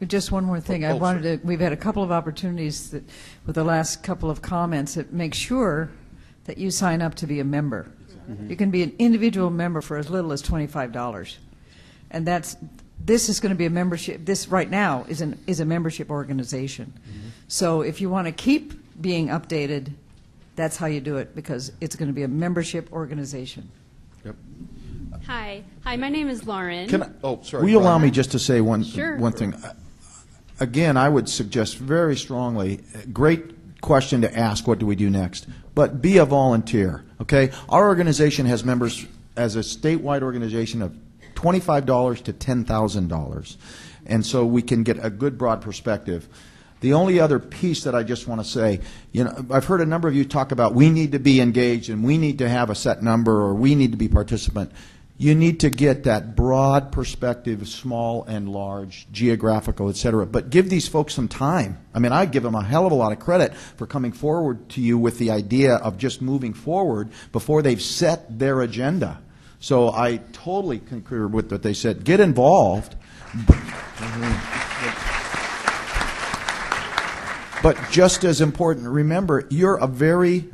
Just one more thing. We've had a couple of opportunities that, with the last couple of comments, that make sure that you sign up to be a member. You can be an individual member for as little as $25. And this is going to be a membership. This right now is a membership organization. So if you want to keep being updated, that's how you do it, because it's going to be a membership organization. Yep. Hi, my name is Lauren. Sorry. Will you allow me just to say one Sure. thing? Again, I would suggest very strongly, great question to ask, what do we do next? But be a volunteer, okay? Our organization has members, as a statewide organization, of $25 to $10,000. And so we can get a good broad perspective. The only other piece that I just want to say, I've heard a number of you talk about we need to be engaged and we need to have a set number or we need to be participant. You need to get that broad perspective, small and large, geographical, et cetera. But give these folks some time. I mean, I give them a hell of a lot of credit for coming forward to you with the idea of just moving forward before they've set their agenda. So I totally concur with what they said. Get involved. But just as important, remember, the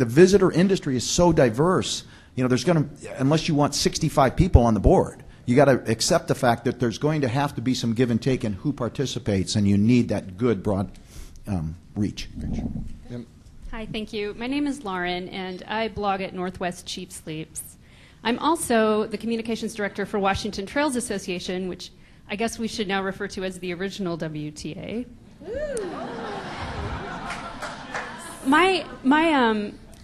visitor industry is so diverse. There's going to, unless you want 65 people on the board, you got to accept the fact that there's going to have to be some give and take in who participates, and you need that good broad reach. Hi, thank you. My name is Lauren, and I blog at Northwest Cheap Sleeps. I'm also the communications director for Washington Trails Association, which I guess we should now refer to as the original WTA.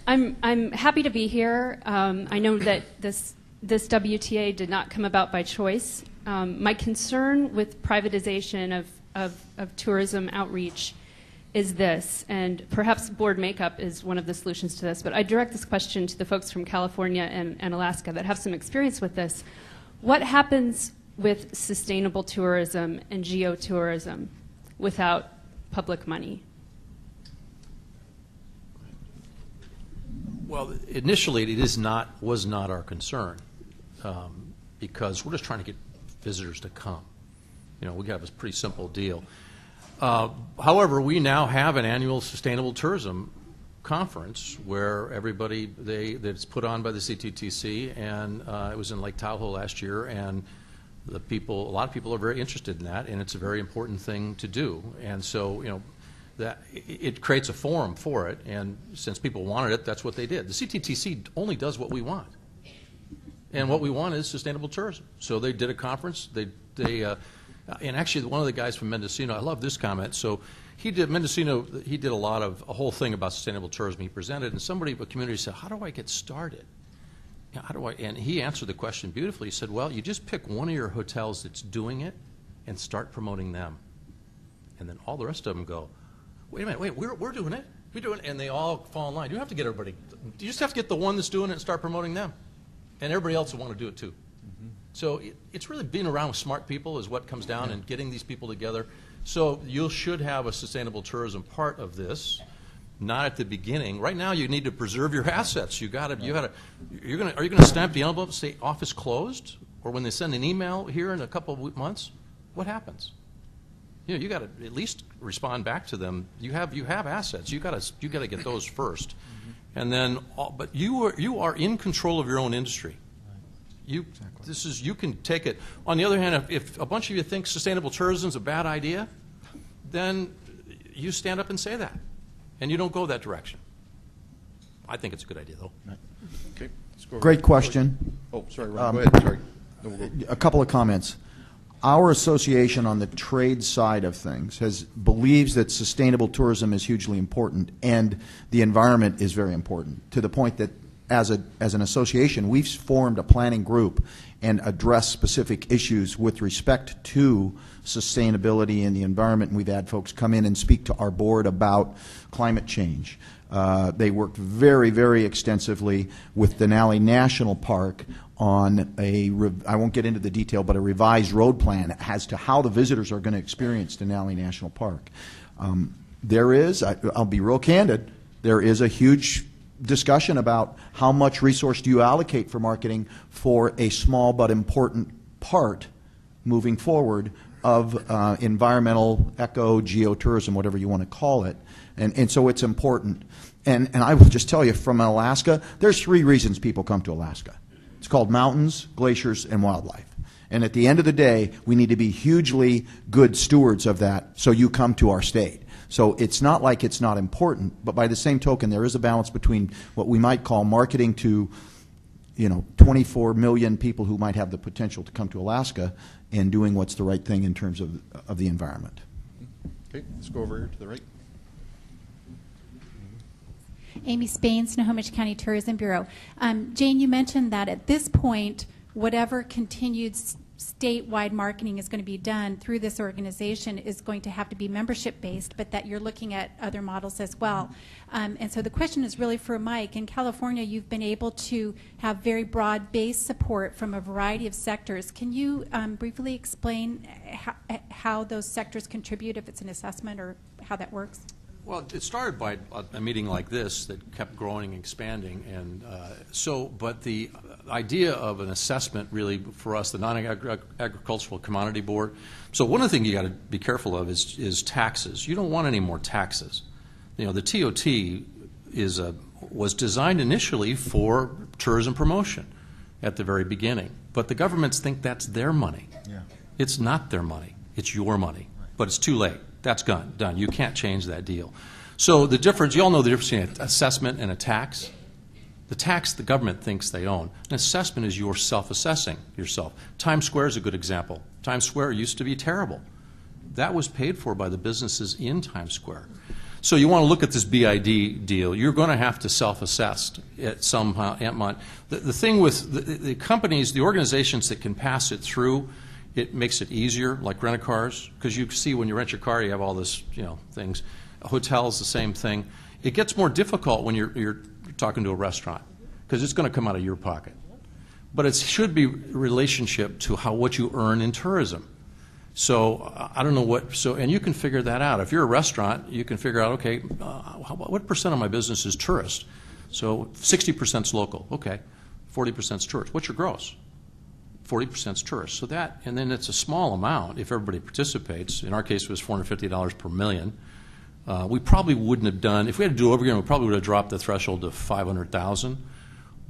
I'm happy to be here. I know that this WTA did not come about by choice. My concern with privatization of tourism outreach is this, and perhaps board makeup is one of the solutions to this, but I direct this question to the folks from California and Alaska that have some experience with this. What happens with sustainable tourism and geotourism without public money? Well, initially it was not our concern because we're just trying to get visitors to come. We have a pretty simple deal. However, we now have an annual sustainable tourism conference where that's put on by the CTTC, and it was in Lake Tahoe last year, and a lot of people are very interested in that, and it's a very important thing to do. And so, that it creates a forum for it, and since people wanted it, that's what they did. The CTTC only does what we want, and what we want is sustainable tourism. So they did a conference. And actually, one of the guys from Mendocino, I love this comment. So he did a whole thing about sustainable tourism. He presented, and somebody in the community said, "How do I get started? And he answered the question beautifully. He said, "Well, you just pick one of your hotels that's doing it, and start promoting them, and then all the rest of them go, wait a minute, we're doing it, and they all fall in line. You don't have to get everybody. You just have to get the one that's doing it and start promoting them, and everybody else will want to do it too." So it's really being around with smart people is what comes down, and getting these people together. So you should have a sustainable tourism part of this, not at the beginning. Right now, you need to preserve your assets. Are you going to stamp the envelope and say office closed, or when they send an email here in a couple of months, what happens? You got to at least respond back to them. You have assets. You got to get those first, and then. But you are in control of your own industry. You can take it. On the other hand, if a bunch of you think sustainable tourism is a bad idea, then you stand up and say that, and you don't go that direction. I think it's a good idea, though. Okay. Great question. Oh, sorry, Ron. Go ahead. Sorry. A couple of comments. Our association on the trade side of things believes that sustainable tourism is hugely important, and the environment is very important, to the point that as an association, we've formed a planning group and addressed specific issues with respect to sustainability and the environment. And we've had folks come in and speak to our board about climate change. They worked very, very extensively with Denali National Park on I won't get into the detail, but a revised road plan as to how the visitors are going to experience Denali National Park. I'll be real candid, there is a huge discussion about how much resource do you allocate for marketing for a small but important part moving forward of environmental, eco, geotourism, whatever you want to call it. And so it's important. And I will just tell you, from Alaska, there's 3 reasons people come to Alaska. It's called mountains, glaciers, and wildlife. And at the end of the day, we need to be hugely good stewards of that, so you come to our state. So it's not like it's not important, but by the same token, there is a balance between what we might call marketing to 24 million people who might have the potential to come to Alaska and doing what's the right thing in terms of the environment. Okay, let's go over here to the right. Amy Spain, Snohomish County Tourism Bureau. Jane, you mentioned that at this point, whatever continued statewide marketing is going to be done through this organization is going to have to be membership-based, but that you're looking at other models as well. And so the question is really for Mike. In California, you've been able to have very broad-based support from a variety of sectors. Can you briefly explain how those sectors contribute, if it's an assessment, or how that works? Well, it started by a meeting like this that kept growing and expanding, and but the idea of an assessment really for us, the Non-Agricultural Commodity Board. So one of the things you got to be careful of is taxes. You don't want any more taxes. The TOT was designed initially for tourism promotion at the very beginning, but the governments think that's their money. Yeah. It's not their money. It's your money, but it's too late. That's done. You can't change that deal. So the difference, you all know the difference between an assessment and a tax. The tax the government thinks they own. An assessment is your self-assessing yourself. Times Square is a good example. Times Square used to be terrible. That was paid for by the businesses in Times Square. So you want to look at this BID deal. You're going to have to self-assess at some amount. The thing with the companies, the organizations that can pass it through, it makes it easier, like rent-a-cars, because you see when you rent your car, you have all this, things. Hotels, the same thing. It gets more difficult when you're talking to a restaurant, because it's going to come out of your pocket. But it should be relationship to what you earn in tourism. So I don't know and you can figure that out. If you're a restaurant, you can figure out, okay, what percent of my business is tourist? So 60% is local, okay. 40% is tourist. What's your gross? 40% is tourists. So that, and then it's a small amount if everybody participates. In our case, it was $450 per million. We probably wouldn't have done, if we had to do it over again, we probably would have dropped the threshold to 500,000.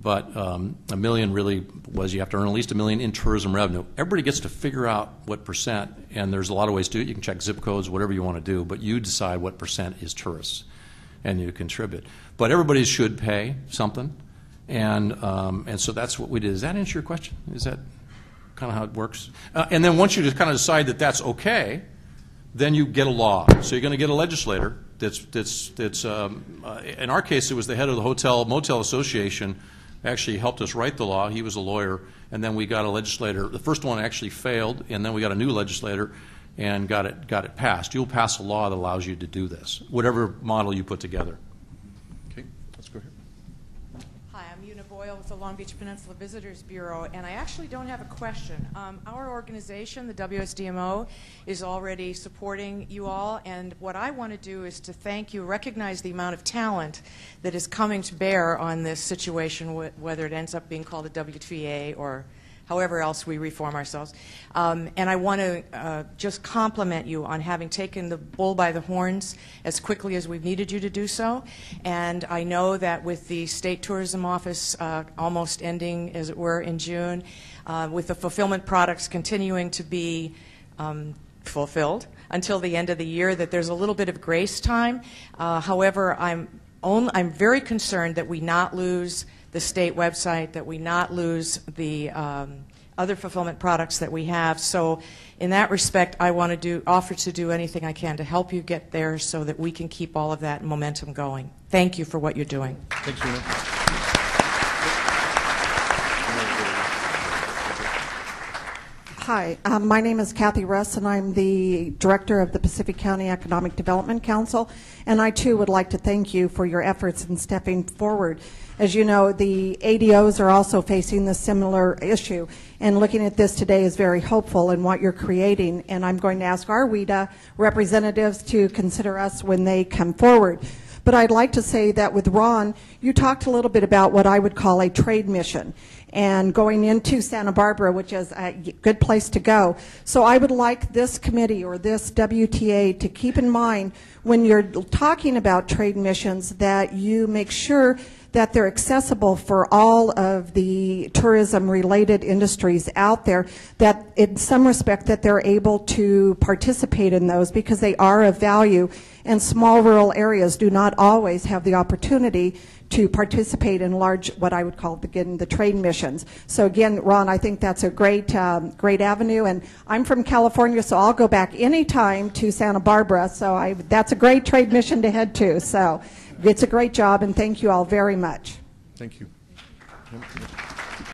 But $1 million really was, you have to earn at least $1 million in tourism revenue. Everybody gets to figure out what percent, and there's a lot of ways to do it. You can check zip codes, whatever you want to do, but you decide what percent is tourists, and you contribute. But everybody should pay something, and so that's what we did. Does that answer your question? Is that kind of how it works? And then once you just kind of decide that that's okay, then you get a law. So you're going to get a legislator that's in our case, it was the head of the Hotel Motel Association actually helped us write the law. He was a lawyer, and then we got a legislator. The first one actually failed, and then we got a new legislator and got it passed. You'll pass a law that allows you to do this, whatever model you put together. Okay, let's go here. Hi, I'm Una Boyle with the Long Beach Peninsula Visitors Bureau, and I actually don't have a question. Our organization, the WSDMO, is already supporting you all, and what I want to do is to thank you, recognize the amount of talent that is coming to bear on this situation, whether it ends up being called a WTA or however else we reform ourselves. And I want to just compliment you on having taken the bull by the horns as quickly as we've needed you to do so. And I know that with the State Tourism Office almost ending, as it were, in June, with the fulfillment products continuing to be fulfilled until the end of the year, that there's a little bit of grace time. However, I'm very concerned that we not lose the state website, that we not lose the other fulfillment products that we have. So in that respect, I want to offer to do anything I can to help you get there so that we can keep all of that momentum going. Thank you for what you're doing. Thanks, Una. Hi, my name is Kathy Russ, and I'm the director of the Pacific County Economic Development Council, and I too would like to thank you for your efforts in stepping forward. As you know, the ADOs are also facing this similar issue, and looking at this today is very hopeful in what you're creating, and I'm going to ask our WIDA representatives to consider us when they come forward. But I'd like to say that with Ron, you talked a little bit about what I would call a trade mission. and going into Santa Barbara, which is a good place to go. So I would like this committee or this WTA to keep in mind when you're talking about trade missions that you make sure that they're accessible for all of the tourism-related industries out there, that in some respect that they're able to participate in those because they are of value, and small rural areas do not always have the opportunity to participate in large, what I would call, again, the trade missions. So again, Ron, I think that's a great, great avenue, and I'm from California, so I'll go back anytime to Santa Barbara, so that's a great trade mission to head to. So it's a great job, and thank you all very much. Thank you. Yep.